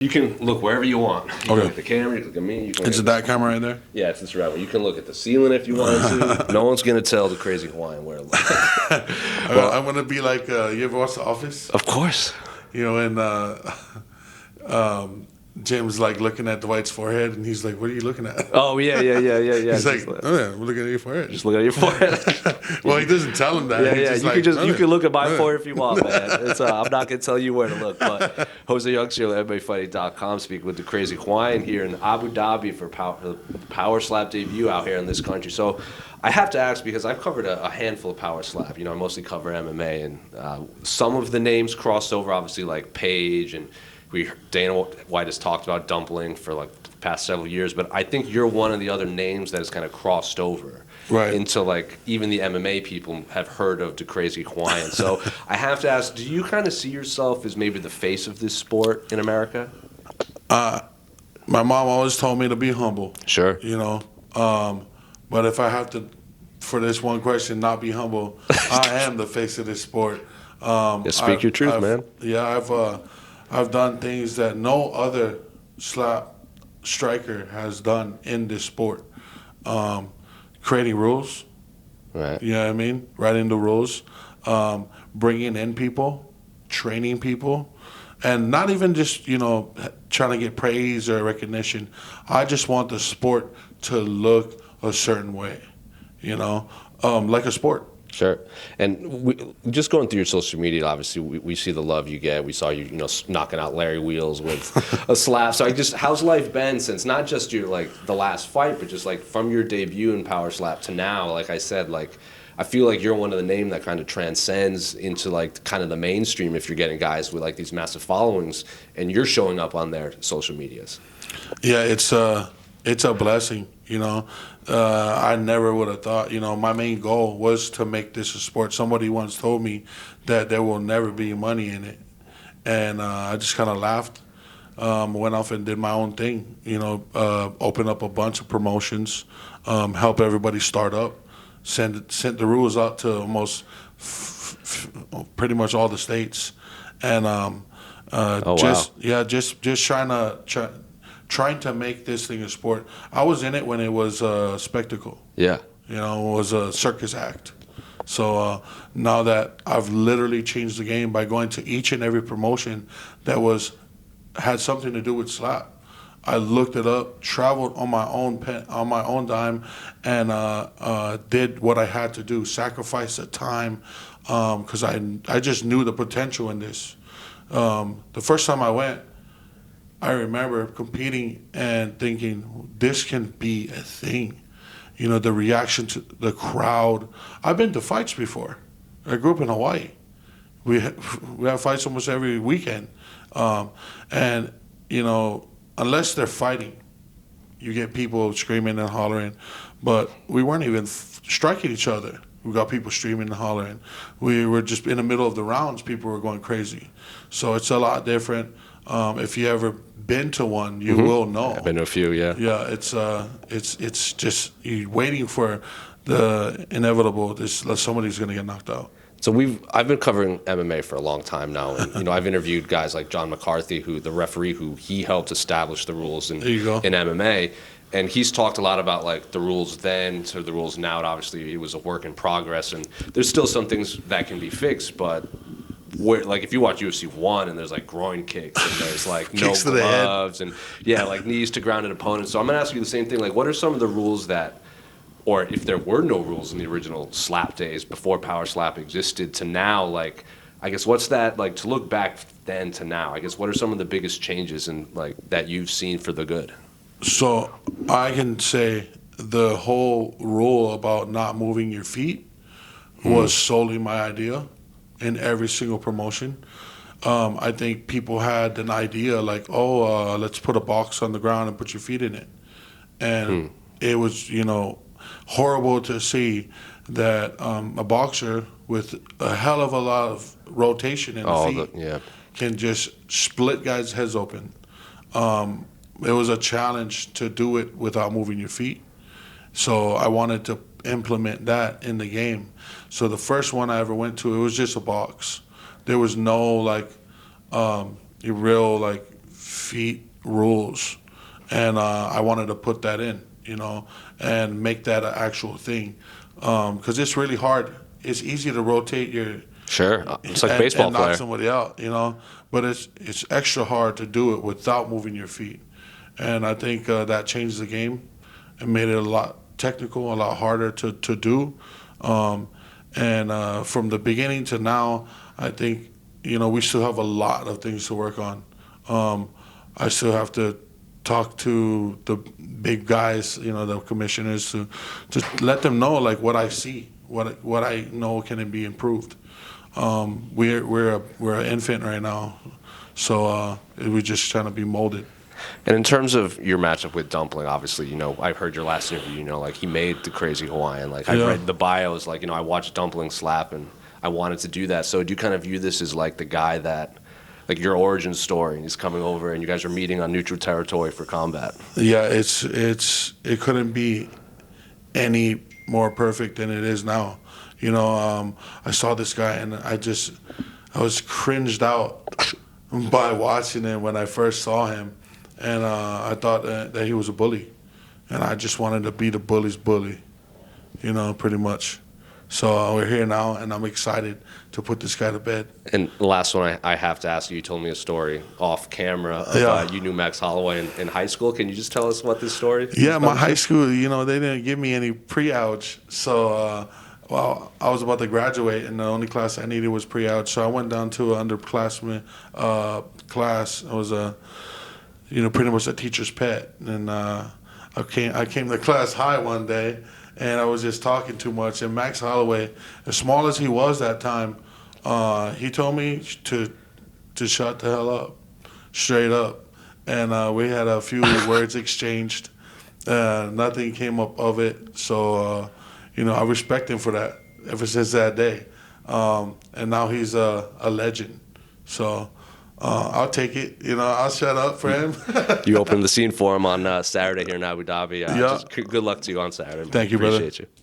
You can look wherever you want. You can Okay. look at the camera, you can look at me. You can Is it that camera right there? Yeah, it's this right one. You can look at the ceiling if you want to. No one's going to tell the Crazy Hawaiian where to look. Well, I'm gonna be like, you ever watch The Office? Of course. You know, and Jim's like looking at Dwight's forehead, and he's like, "What are you looking at?" Oh, yeah. He's like, "Oh yeah, we're looking at your forehead." Just look at your forehead. Well, he doesn't tell him that. Yeah, He's yeah. just You like, can just "Oh, you can look at my yeah." forehead if you want, man. It's I'm not gonna tell you where to look. But Jose Youngster at MMAfighting.com speaking with the Crazy Hawaiian here in Abu Dhabi for Power Slap debut out here in this country. So I have to ask because I've covered a handful of Power Slap. You know, I mostly cover MMA, and some of the names crossed over, obviously like Paige, and Dana White has talked about Dumpling for like the past several years. But I think you're one of the other names that has kind of crossed over. Right. Into like even the MMA people have heard of the Crazy Hawaiian. So I have to ask, do you kind of see yourself as maybe the face of this sport in America? My mom always told me to be humble. Sure. You know, but if I have to, for this one question, not be humble, I am the face of this sport. Speak your truth, man. Yeah, I've done things that no other slap striker has done in this sport. Creating rules. Right. You know what I mean? Writing the rules, bringing in people, training people, and not even just, you know, trying to get praise or recognition. I just want the sport to look a certain way, you know, like a sport. Sure. And just going through your social media, obviously, we see the love you get. We saw you, you know, knocking out Larry Wheels with a slap. So how's life been since not just your, like, the last fight, but just, like, from your debut in Power Slap to now? Like I said, like, I feel like you're one of the names that kind of transcends into, like, kind of the mainstream if you're getting guys with, like, these massive followings, and you're showing up on their social medias. Yeah, it's a blessing, you know. I never would have thought, you know, my main goal was to make this a sport. Somebody once told me that there will never be money in it. And I just kind of laughed, went off and did my own thing, you know, opened up a bunch of promotions, help everybody start up, sent the rules out to almost pretty much all the states. And just trying to make this thing a sport. I was in it when it was a spectacle. Yeah. You know, it was a circus act. So now that I've literally changed the game by going to each and every promotion that had something to do with slap, I looked it up, traveled on my own dime, and did what I had to do, sacrificed the time, because I just knew the potential in this. The first time I went, I remember competing and thinking, this can be a thing. You know, the reaction to the crowd. I've been to fights before. I grew up in Hawaii. We have fights almost every weekend. And, you know, unless they're fighting, you get people screaming and hollering. But we weren't even striking each other. We got people screaming and hollering. We were just in the middle of the rounds, people were going crazy. So it's a lot different. If you ever been to one, you will know. I've been to a few, yeah. Yeah, it's just you're waiting for the inevitable. Somebody's going to get knocked out. So I've been covering MMA for a long time now, and you know I've interviewed guys like John McCarthy, the referee who he helped establish the rules in MMA, and he's talked a lot about like the rules then to the rules now. And obviously, it was a work in progress, and there's still some things that can be fixed, but. Like if you watch UFC 1 and there's like groin kicks and there's like no gloves and like knees to grounded opponents. So I'm gonna ask you the same thing. Like, what are some of the rules that, or if there were no rules in the original slap days before Power Slap existed to now? Like, I guess what's that like to look back then to now? I guess what are some of the biggest changes in like that you've seen for the good? So I can say the whole rule about not moving your feet was solely my idea. In every single promotion. I think people had an idea like, let's put a box on the ground and put your feet in it. And it was, you know, horrible to see that a boxer with a hell of a lot of rotation in the feet can just split guys' heads open. It was a challenge to do it without moving your feet. So I wanted to implement that in the game. So the first one I ever went to, it was just a box. There was no like real like feet rules, and I wanted to put that in, and make that an actual thing, because it's really hard. It's easy to rotate your Sure, it's like baseball and player. knock somebody out, but it's extra hard to do it without moving your feet, and I think that changed the game and made it a lot technical, a lot harder to do, and from the beginning to now, I think we still have a lot of things to work on. I still have to talk to the big guys, the commissioners, to let them know like what I see, what I know can be improved. We're an infant right now, so we're just trying to be molded. And in terms of your matchup with Dumpling, obviously, I've heard your last interview, like he made the Crazy Hawaiian. Like I've read the bios, like, I watched Dumpling slap and I wanted to do that. So do you kind of view this as like the guy that, like your origin story, and he's coming over and you guys are meeting on neutral territory for combat? Yeah, it couldn't be any more perfect than it is now. I saw this guy and I was cringed out by watching him when I first saw him, and I thought that he was a bully, and I just wanted to be the bully's bully, pretty much. So we're here now, and I'm excited to put this guy to bed. And the last one I have to ask you, you told me a story off camera of you knew Max Holloway in high school. Can you just tell us what this story is? Yeah, my high school, they didn't give me any pre-ouch. So, I was about to graduate, and the only class I needed was pre-ouch. So I went down to an underclassman class. I was pretty much a teacher's pet. And I came to class high one day, and I was just talking too much. And Max Holloway, as small as he was that time, he told me to shut the hell up, straight up. And we had a few words exchanged. Nothing came up of it. So, I respect him for that ever since that day. And now he's a legend. So I'll take it. I'll shut up for him. You opened the scene for him on Saturday here in Abu Dhabi. Just good luck to you on Saturday. Thank you, brother. Appreciate you.